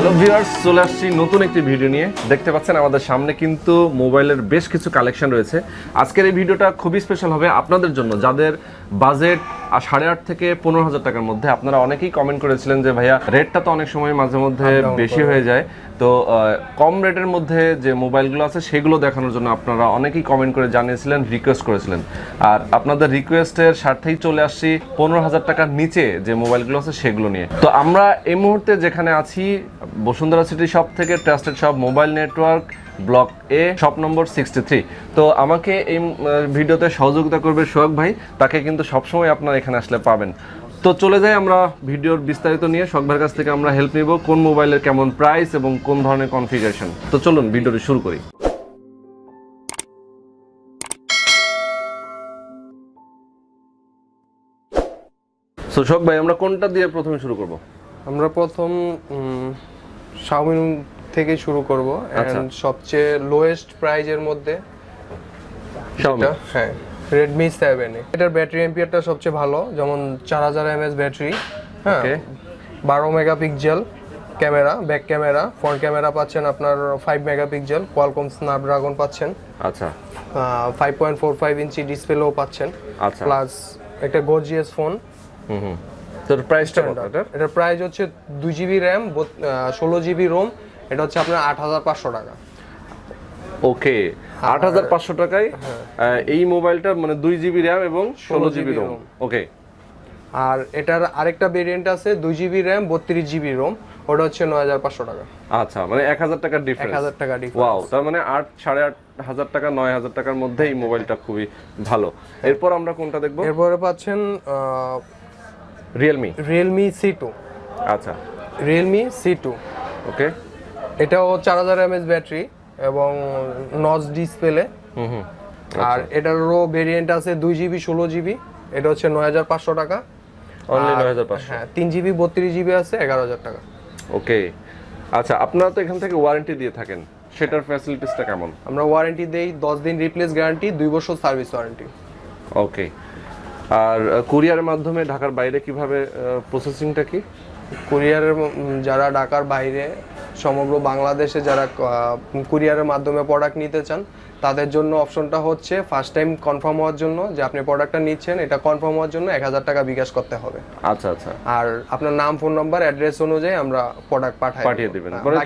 Hello viewers, চলে আসছি নতুন একটি ভিডিও নিয়ে। দেখতে পাচ্ছেন আমাদের সামনে কিন্তু মোবাইলের বেশ কিছু কালেকশন রয়েছে। আজকের এই ভিডিওটা খুবই স্পেশাল হবে আপনাদের জন্য, যাদের বাজেট 8,500 থেকে 15,000 টাকার মধ্যে। আপনারা অনেকেই কমেন্ট করেছিলেন যে ভাইয়া রেটটা তো অনেক সময় মাঝে মধ্যে বেশি হয়ে যায়, তো কম রেটের মধ্যে যে মোবাইলগুলো আছে সেগুলো দেখানোর জন্য আপনারা অনেকেই কমেন্ট করে জানিয়েছিলেন, রিকোয়েস্ট করেছিলেন। আর আপনাদের রিকোয়েস্টের স্বার্থেই চলে আসছি 15,000 টাকার নিচে যে মোবাইলগুলো আছে সেগুলো নিয়ে। তো আমরা এই মুহূর্তে যেখানে আছি, বসুন্ধরা সিটি শপ থেকে, trusted shop mobile network, block এ, শপ নম্বর 63। তো আমাকে এই ভিডিওতে সহযোগিতা করবে সোহাগ ভাই, তাকে কিন্তু সবসময় আপনারা এখানে আসলে পাবেন। তো চলে যাই আমরা ভিডিওর বিস্তারিত নিয়ে। সোহাগ ভাইয়ের কাছ থেকে আমরা হেল্প নিব কোন মোবাইলের কেমন প্রাইস এবং কোন ধরনের কনফিগারেশন। তো চলুন ভিডিওটি শুরু করি। সো সোহাগ ভাই, আমরা কোনটা দিয়ে প্রথমে শুরু করব? আমরা প্রথম Xiaomi থেকে শুরু করব, এন্ড সবচেয়ে লোয়েস্ট প্রাইজের মধ্যে Xiaomi, হ্যাঁ, Redmi 7। এটার ব্যাটারি এম্পিয়ারটা সবচেয়ে ভালো, যেমন 4000 mAh ব্যাটারি, হ্যাঁ, 12 megapixel camera, back camera, front camera পাচ্ছেন আপনার 5 মেগাপিক্সেল, কোয়ালকম স্ন্যাপড্রাগন পাচ্ছেন, আচ্ছা, 5.45 ইঞ্চি ডিসপ্লেও পাচ্ছেন, আচ্ছা, প্লাস একটা গর্জিয়াস ফোন। তো প্রাইসটা কত? এটার প্রাইস হচ্ছে 2GB র্যাম, 16GB রোম। এটা হচ্ছে আপনার 8,500 টাকা। ওকে, 8,500 টাকায় এই মোবাইলটা, মানে 2GB র্যাম এবং 16GB রোম। ওকে, আর এটার আরেকটা ভেরিয়েন্ট আছে 2GB র্যাম 32GB রোম, ওটা হচ্ছে 9,500 টাকা। আচ্ছা, মানে 1,000 টাকার ডিফারেন্স। 1,000 টাকা ডিফারেন্স। ওয়াও, তার মানে 8,500 টাকা, 9,000 টাকার মধ্যে এই মোবাইলটা খুবই ভালো। এরপর আমরা কোনটা দেখব? এরপরে পাচ্ছেন Realme C2। আচ্ছা, Realme C2, ওকে। এটাও 4000 mAh ব্যাটারি এবং নচ ডিসপ্লে। আর এটারও ভেরিয়েন্ট আছে 2GB 16GB, এটা হচ্ছে 9,500 টাকা। অনলি 9,500। হ্যাঁ, 3GB 32GB আছে 11,000 টাকা। ওকে, আচ্ছা, আপনারা তো এখান থেকে ওয়ারেন্টি দিয়ে থাকেন, সেটার ফ্যাসিলিটিসটা কেমন? আমরা ওয়ারেন্টি দেই 10 দিন রিপ্লেস গ্যারান্টি, 2 বছর সার্ভিস ওয়ারেন্টি। ওকে, আর কুরিয়ারের মাধ্যমে ঢাকার বাইরে কিভাবে প্রসেসিংটা কি? কুরিয়ারের যারা ঢাকার বাইরে, সমগ্র বাংলাদেশে যারা কুরিয়ারের মাধ্যমে প্রোডাক্ট নিতে চান, তাদের জন্য অপশনটা হচ্ছে ফার্স্ট টাইম কনফার্ম হওয়ার জন্য যে আপনি প্রোডাক্টটা নিচ্ছেন, এটা কনফার্ম হওয়ার জন্য 1,000 টাকা বিকাশ করতে হবে। আচ্ছা আচ্ছা। আর আপনার নাম, ফোন নাম্বার, অ্যাড্রেস অনুযায়ী আমরা প্রোডাক্ট পাঠিয়ে দিবেন। মানে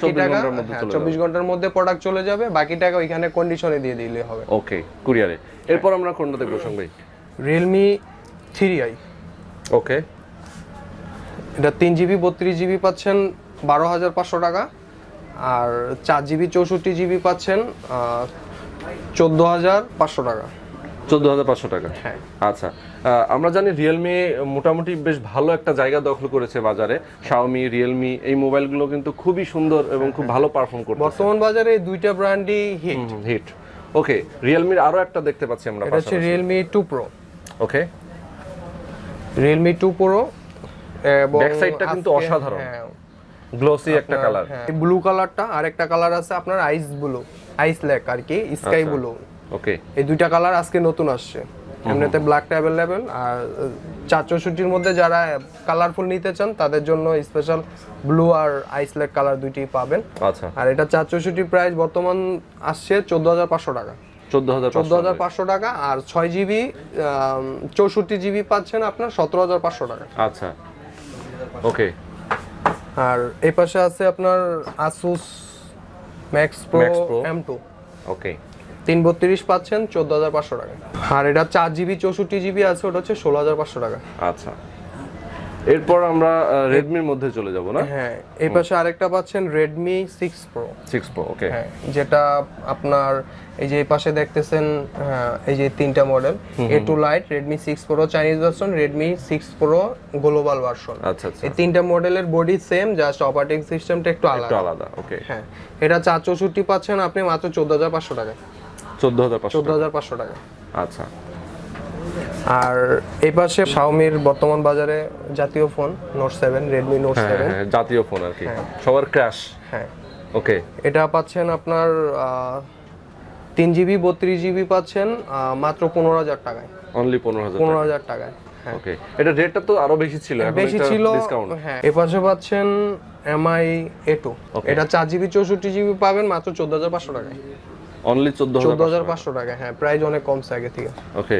24 ঘন্টার মধ্যে প্রোডাক্ট চলে যাবে, বাকি টাকা ওইখানে কন্ডিশনে দিয়ে দিলে হবে। ওকে, কুরিয়ারে। এরপর আমরা কোনটা দেখব সঙ্গে? Realme 3i। ওকে, এটা 3GB 32GB পাচ্ছেন 12,500 টাকা, আর 4GB 64GB পাচ্ছেন 14,500 টাকা। 14,500 টাকা। হ্যাঁ, আচ্ছা, আমরা জানি রিয়েলমি মোটামুটি বেশ ভালো একটা জায়গা দখল করেছে বাজারে। Xiaomi, রিয়েলমি এই মোবাইলগুলো কিন্তু খুবই সুন্দর এবং খুব ভালো পারফর্ম করছে বর্তমান বাজারে এই দুইটা ব্র্যান্ডই হিট। ওকে, রিয়েলমির আরো একটা দেখতে পাচ্ছি আমরা, এটা হচ্ছে Realme 2 Pro। ওকে, Realme 2 Pro এবং ব্যাক সাইডটা কিন্তু অসাধারণ, গ্লোসি একটা কালার। এই ব্লু কালারটা, আর একটা কালার আছে আপনার আইস ব্লু, আইস লেক আর কি, স্কাই ব্লু। ওকে, এই দুইটা কালার আজকে নতুন আসছে। এমনিতে ব্ল্যাকটা অ্যাভেলেবেল, আর 464-র মধ্যে যারা কালারফুল নিতে চান তাদের জন্য স্পেশাল ব্লু আর আইস লেক কালার দুইটি পাবেন। আচ্ছা, আর এটা 464 প্রাইস বর্তমান আসছে 14,500 টাকা। 14,500 টাকা। আর 6GB 64GB পাচ্ছেন আপনার 17,500 টাকা। আচ্ছা, ওকে। আর এই পাশে আছে আপনার ASUS Max Pro M2। ওকে, 332 পাচ্ছেন 14,500 টাকা। আর এটা 4GB 64GB আছে, ওটা হচ্ছে 16,500 টাকা। আচ্ছা, এরপর আমরা রেডমির মধ্যে চলে যাব না? হ্যাঁ, এই পাশে আরেকটা পাচ্ছেন Redmi 6 Pro। ওকে, হ্যাঁ, যেটা আপনার এই যে এই পাশে দেখতেছেন, এই যে তিনটা model, A2 Lite, Redmi 6 Pro Chinese version, Redmi 6 Pro global version. আচ্ছা আচ্ছা, এই তিনটা মডেলের বডি সেম, জাস্ট অপারেটিং সিস্টেমটা একটু আলাদা। ওকে, হ্যাঁ, এটা 464 পাচ্ছেন আপনি মাত্র 14,500 টাকা। 14,500 টাকা। আচ্ছা, আর এই পাশে Xiaomiর বর্তমান বাজারে জাতীয় ফোন Note 7, Redmi Note 7 জাতীয় ফোন আর কি, সবার ক্র্যাশ। হ্যাঁ, ওকে, এটা পাচ্ছেন আপনার 3GB 32GB পাচ্ছেন মাত্র 15,000 টাকায়। অনলি 15,000 টাকায়। ওকে, এটা রেটটা তো আরো বেশি ছিল, এখন বেশি ছিল। ডিসকাউন্ট। হ্যাঁ, এই পাশে পাচ্ছেন MI A2 এটা 4GB 64GB পাবেন মাত্র 14500 টাকায়। অনলি 14500 টাকা, হ্যাঁ প্রাইস অনেক কমছে আগে থেকে। ওকে।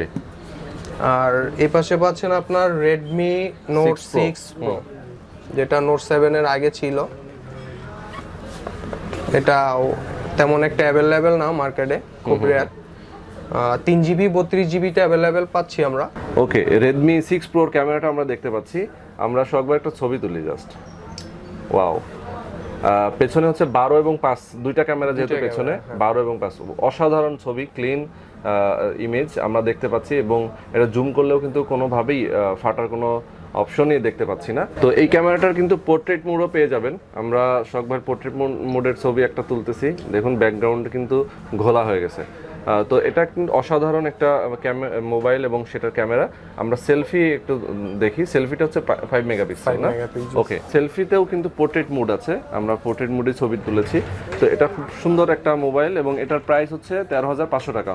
আর এই পাশে পাচ্ছেন আপনার Redmi Note 6 Pro, যেটা Note 7 এর আগে ছিল। এটা তেমন একটা অ্যাভেলেবেল না মার্কেটে, খুব রেয়ার। 3GB 32GB তে অ্যাভেলেবেল পাচ্ছি আমরা। ওকে, Redmi 6 Pro এর ক্যামেরাটা আমরা দেখতে পাচ্ছি। আমরা সববার একটা ছবি তুলি জাস্ট। ওয়াও, পেছনে হচ্ছে 12 এবং 5 দুইটা ক্যামেরা, যেহেতু পেছনে 12 এবং 5 অসাধারণ ছবি, ক্লিন ইমেজ আমরা দেখতে পাচ্ছি এবং এটা জুম করলেও কিন্তু কোনোভাবেই ফাটার কোনো অপশনই দেখতে পাচ্ছি না। তো এই ক্যামেরাটার কিন্তু পোর্ট্রেট মোডও পেয়ে যাবেন। আমরা শখভাই পোর্ট্রেট মোডের ছবি একটা তুলতেছি, দেখুন ব্যাকগ্রাউন্ড কিন্তু ঘোলা হয়ে গেছে। তো এটা কিন্তু অসাধারণ একটা মোবাইল এবং সেটার ক্যামেরা। আমরা সেলফি একটু দেখি, সেলফিটা হচ্ছে 5 মেগাপিক্সেল না? ওকে, সেলফিতেও কিন্তু পোর্ট্রেট মোড আছে, আমরা পোর্ট্রেট মোডে ছবি তুলেছি। তো এটা খুব সুন্দর একটা মোবাইল এবং এটার প্রাইস হচ্ছে 13500 টাকা।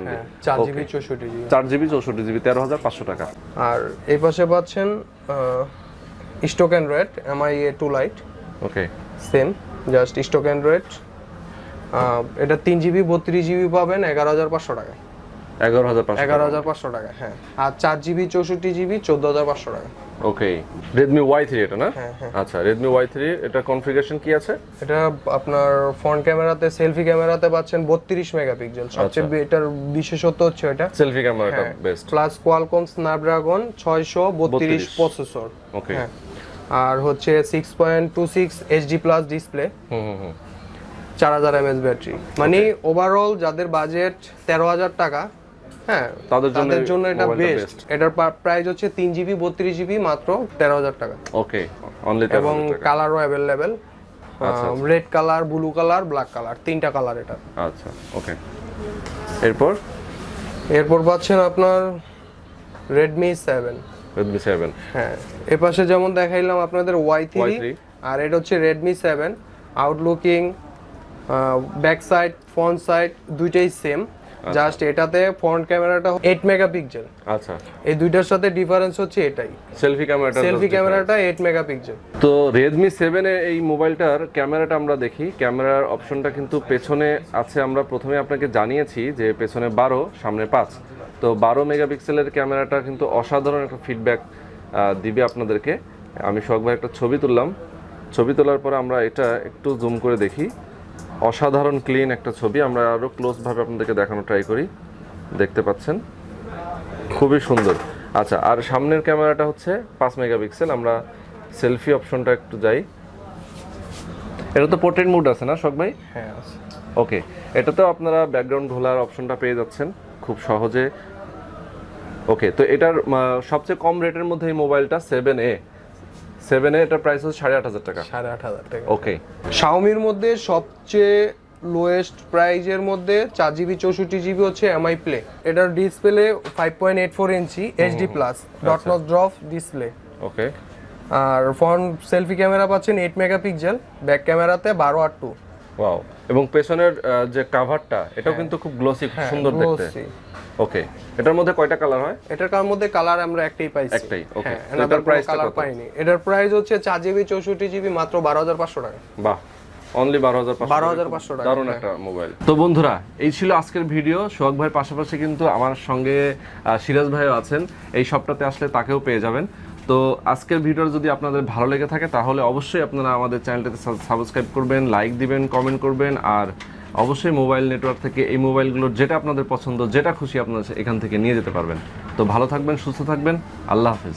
4GB 64GB 4GB 64GB 13500 টাকা। আর এই পাশে পাচ্ছেন stock Android MI A2 Lite। ওকে, সেম জাস্ট স্টক অ্যান্ড্রয়েড। এটা 3GB 32GB পাবেন 11500 টাকায়। 11500 টাকা, হ্যাঁ। আর 4GB 64GB 14500 টাকা। ওকে, Redmi Y3 এটা না? আচ্ছা, Redmi Y3 এটা কনফিগারেশন কি আছে? এটা আপনার ফ্রন্ট ক্যামেরাতে, সেলফি ক্যামেরাতে পাচ্ছেন 32 মেগাপিক্সেল। সবচেয়ে এটার বিশেষত্ব হচ্ছে এটা সেলফি ক্যামেরাটা best. Plus Qualcomm Snapdragon 632 processor. Okay, আর হচ্ছে 6.26 HD+ ডিসপ্লে। 4000 mAh battery. মানে ওভারঅল যাদের বাজেট 13000 টাকা, হ্যাঁ তাদের জন্য এটা বেস্ট। এটার প্রাইস হচ্ছে 3GB 32GB মাত্র 13000 টাকা। ওকে, অনলি 13000 টাকা। এবং কালারও available, red colour, blue colour, black colour, তিনটা কালার এটা। আচ্ছা, ওকে। এরপর পাচ্ছেন আপনার Redmi 7। হ্যাঁ, এর পাশে যেমন দেখাইলাম আপনাদের Y3, আর এটা হচ্ছে Redmi 7। আউটলুকিং, back side, front side দুইটাই সেম, জাস্ট এটাতে ফ্রন্ট ক্যামেরাটা 8 মেগাপিক্সেল। আচ্ছা, এই দুইটার সাথে ডিফারেন্স হচ্ছে এটাই, সেলফি ক্যামেরাটা 8 মেগাপিক্সেল। তো Redmi 7 এর এই মোবাইলটার ক্যামেরাটা আমরা দেখি। ক্যামেরার অপশনটা কিন্তু পেছনে আছে, আমরা প্রথমে আপনাকে জানিয়েছি যে পেছনে 12, সামনে 5। তো 12 মেগাপিক্সেলের ক্যামেরাটা কিন্তু অসাধারণ একটা ফিডব্যাক দিবে আপনাদেরকে। আমি শখভাই একটা ছবি তুললাম, ছবি তোলার পরে আমরা এটা একটু জুম করে দেখি। অসাধারণ ক্লিন একটা ছবি, আমরা আরও ক্লোজভাবে আপনাদেরকে দেখানো ট্রাই করি। দেখতে পাচ্ছেন খুবই সুন্দর। আচ্ছা, আর সামনের ক্যামেরাটা হচ্ছে 5 মেগাপিক্সেল। আমরা সেলফি অপশনটা একটু যাই। এটা তো পোর্ট্রেট মোড আছে না শখ ভাই? হ্যাঁ আছে। ওকে, এটাতেও আপনারা ব্যাকগ্রাউন্ড ঘোলার অপশনটা পেয়ে যাচ্ছেন খুব সহজে। ওকে, তো এটার সবচেয়ে কম রেটের মধ্যে এই মোবাইলটা 7A এটার প্রাইস হচ্ছে 8500 টাকা। 8500 টাকা। ওকে, Xiaomiর মধ্যে সবচেয়ে লোয়েস্ট প্রাইজের মধ্যে 4GB 64GB হচ্ছে MI Play। এটার display 5.84 inch HD+ dot notch drop display. Okay, আর ফ্রন্ট সেলফি ক্যামেরা পাচ্ছেন 8 মেগাপিক্সেল, ব্যাক ক্যামেরাতে 12/2। ওয়াও, এবং পেছনের যে কভারটা এটাও কিন্তু খুব গ্লসি, খুব সুন্দর দেখতে। ওকে, এটার মধ্যে কয়টা কালার হয়? এটার মধ্যে কালার আমরা একটাই পাইছি। একটাই। ওকে, এটার প্রাইস কালার পাইনি। এটার প্রাইস হচ্ছে 4GB 64GB মাত্র 12500 টাকা। বাহ, অনলি 12500 টাকা। দারুণ একটা মোবাইল। তো বন্ধুরা, এই ছিল আজকের ভিডিও। সোহাগ ভাইয়ের পাশাপাশি কিন্তু আমার সঙ্গে সিরাজ ভাইও আছেন। এই সপ্তাহে আসলে তাকেও পেয়ে যাবেন। তো আজকের ভিডিওটা যদি আপনাদের ভালো লেগে থাকে তাহলে অবশ্যই আপনারা আমাদের চ্যানেলটাতে সাবস্ক্রাইব করবেন, লাইক দিবেন, কমেন্ট করবেন। আর অবশ্যই মোবাইল নেটওয়ার্ক থেকে এই মোবাইলগুলোর যেটা আপনাদের পছন্দ, যেটা খুশি আপনারা এখান থেকে নিয়ে যেতে পারবেন। তো ভালো থাকবেন, সুস্থ থাকবেন। আল্লাহ হাফেজ।